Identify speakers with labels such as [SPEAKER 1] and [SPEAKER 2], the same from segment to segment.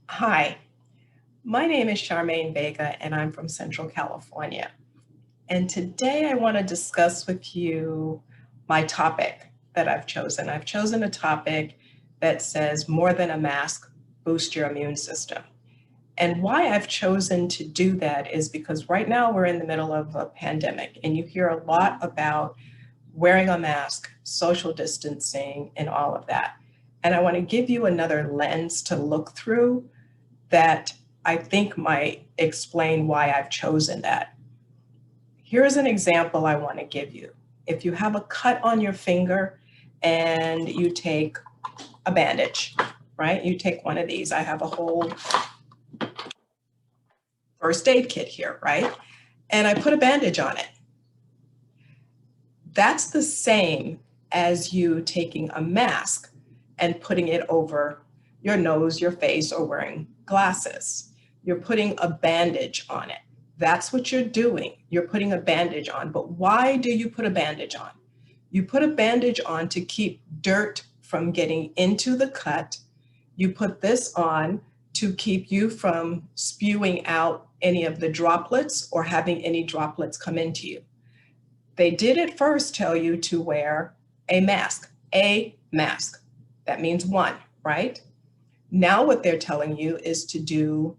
[SPEAKER 1] Hi, my name is Charmaine Vega and I'm from Central California. And today I want to discuss with you my topic that I've chosen. I've chosen a topic that says more than a mask, boost your immune system. And why I've chosen to do that is because right now we're in the middle of a pandemic and you hear a lot about wearing a mask, social distancing, and all of that. And I want to give you another lens to look through that I think might explain why I've chosen that. Here's an example I want to give you. If you have a cut on your finger and you take a bandage, right? You take one of these. I have a whole first aid kit here, right? And I put a bandage on it. That's the same as you taking a mask and putting it over your nose, your face, or wearing glasses. You're putting a bandage on it. That's what you're doing. You're putting a bandage on. But why do you put a bandage on? You put a bandage on to keep dirt from getting into the cut. You put this on to keep you from spewing out any of the droplets or having any droplets come into you. They did at first tell you to wear a mask. That means one, right? Now what they're telling you is to do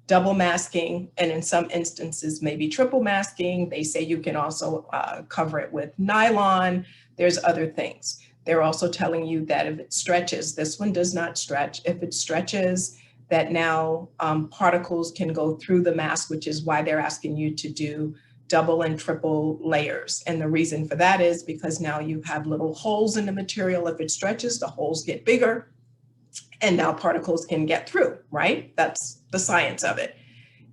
[SPEAKER 1] double masking, and in some instances, maybe triple masking. They say you can also cover it with nylon. There's other things. They're also telling you that if it stretches, this one does not stretch. If it stretches, that now particles can go through the mask, which is why they're asking you to do double and triple layers. And the reason for that is because now you have little holes in the material. If it stretches, the holes get bigger and now particles can get through, right? That's the science of it.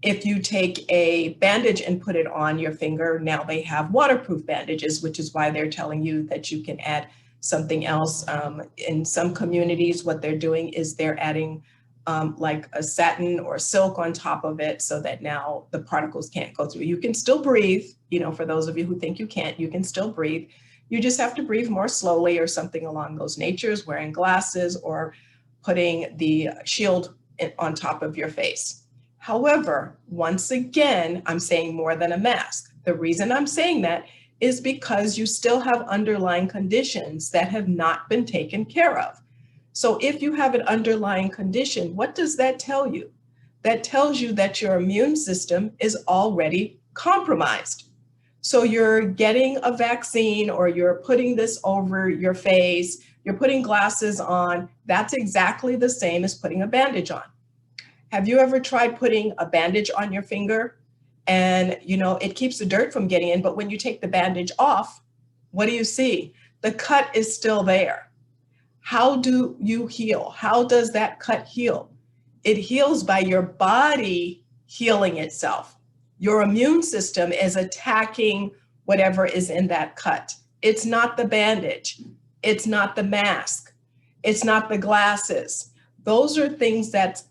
[SPEAKER 1] If you take a bandage and put it on your finger, now they have waterproof bandages, which is why they're telling you that you can add something else. In some communities, what they're doing is they're adding like a satin or silk on top of it so that now the particles can't go through. You can still breathe, for those of you who think you can't, you can still breathe. You just have to breathe more slowly or something along those natures, wearing glasses or putting the shield on top of your face. However, once again, I'm saying more than a mask. The reason I'm saying that is because you still have underlying conditions that have not been taken care of. So if you have an underlying condition, what does that tell you? That tells you that your immune system is already compromised. So you're getting a vaccine or you're putting this over your face, you're putting glasses on. That's exactly the same as putting a bandage on. Have you ever tried putting a bandage on your finger and it keeps the dirt from getting in, but when you take the bandage off, what do you see? The cut is still there. How do you heal? How does that cut heal? It heals by your body healing itself. Your immune system is attacking whatever is in that cut. It's not the bandage. It's not the mask. It's not the glasses. Those are things that's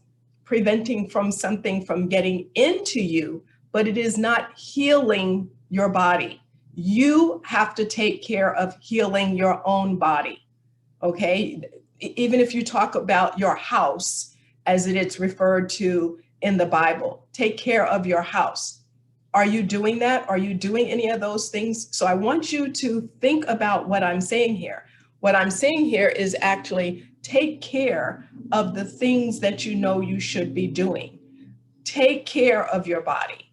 [SPEAKER 1] preventing from something from getting into you, but it is not healing your body. You have to take care of healing your own body. Okay, even if you talk about your house as it's referred to in the Bible, take care of your house. Are you doing that? Are you doing any of those things? So I want you to think about what I'm saying here. What I'm saying here is actually take care of the things that you know you should be doing. Take care of your body.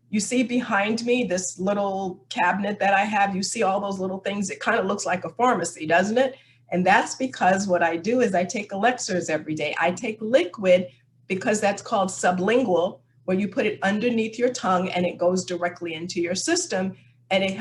[SPEAKER 1] You see behind me this little cabinet that I have, you see all those little things. It kind of looks like a pharmacy, doesn't it? And that's because what I do is I take elixirs every day. I take liquid because that's called sublingual, where you put it underneath your tongue and it goes directly into your system, and it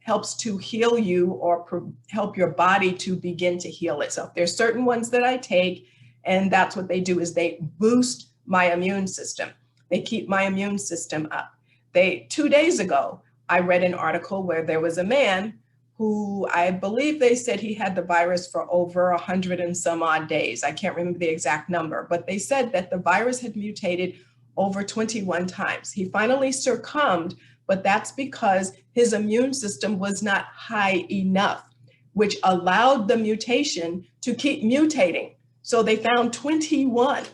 [SPEAKER 1] helps to heal you or help your body to begin to heal itself. There's certain ones that I take, and that's what they do is they boost my immune system. They keep my immune system up. 2 days ago, I read an article where there was a man who I believe they said he had the virus for over 100 and some odd days. I can't remember the exact number, but they said that the virus had mutated over 21 times. He finally succumbed, but that's because his immune system was not high enough, which allowed the mutation to keep mutating. So they found 21.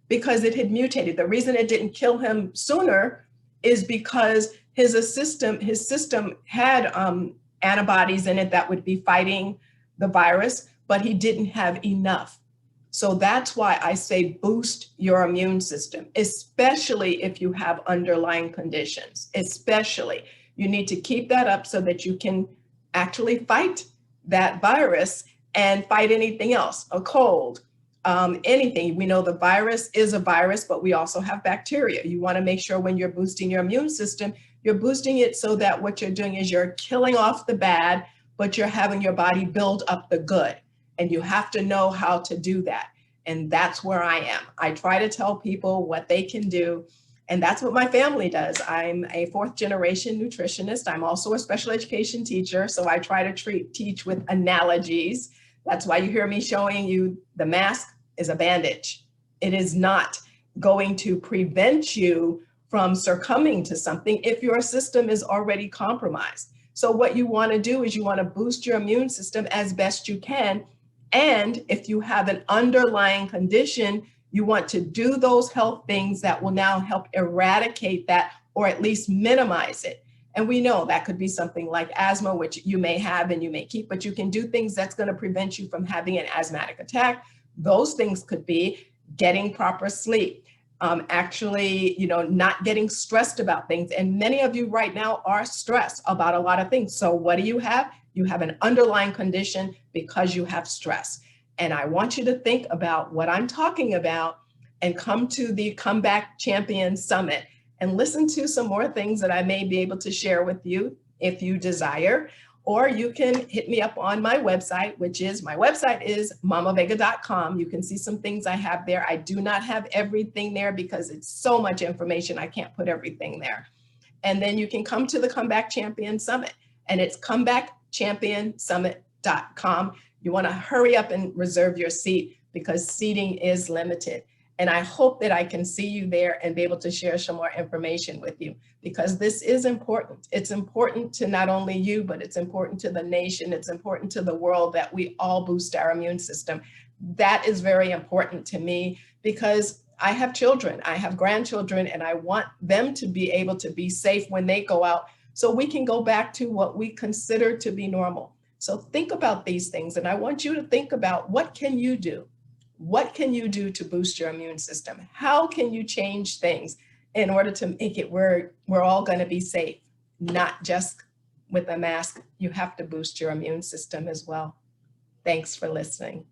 [SPEAKER 1] because it had mutated. The reason it didn't kill him sooner is because his system had antibodies in it that would be fighting the virus, but he didn't have enough. So that's why I say boost your immune system, especially if you have underlying conditions, especially. You need to keep that up so that you can actually fight that virus and fight anything else, a cold, anything. We know the virus is a virus, but we also have bacteria. You want to make sure when you're boosting your immune system, you're boosting it so that what you're doing is you're killing off the bad, but you're having your body build up the good. And you have to know how to do that. And that's where I am. I try to tell people what they can do. And that's what my family does. I'm a fourth generation nutritionist. I'm also a special education teacher. So I try to teach with analogies. That's why you hear me showing you the mask is a bandage. It is not going to prevent you from succumbing to something if your system is already compromised. So what you want to do is you want to boost your immune system as best you can. And if you have an underlying condition, you want to do those health things that will now help eradicate that or at least minimize it. And we know that could be something like asthma, which you may have and you may keep, but you can do things that's going to prevent you from having an asthmatic attack. Those things could be getting proper sleep, actually, not getting stressed about things. And many of you right now are stressed about a lot of things. So what do you have? You have an underlying condition because you have stress. And I want you to think about what I'm talking about and come to the Comeback Champion Summit and listen to some more things that I may be able to share with you if you desire. Or you can hit me up on my website, my website is mamavega.com. You can see some things I have there. I do not have everything there because it's so much information. I can't put everything there. And then you can come to the Comeback Champion Summit, and it's comebackchampionsummit.com. You want to hurry up and reserve your seat because seating is limited. And I hope that I can see you there and be able to share some more information with you because this is important. It's important to not only you, but it's important to the nation. It's important to the world that we all boost our immune system. That is very important to me because I have children, I have grandchildren, and I want them to be able to be safe when they go out so we can go back to what we consider to be normal. So think about these things, and I want you to think about what can you do? What can you do to boost your immune system? How can you change things in order to make it where we're all going to be safe, not just with a mask? You have to boost your immune system as well. Thanks for listening.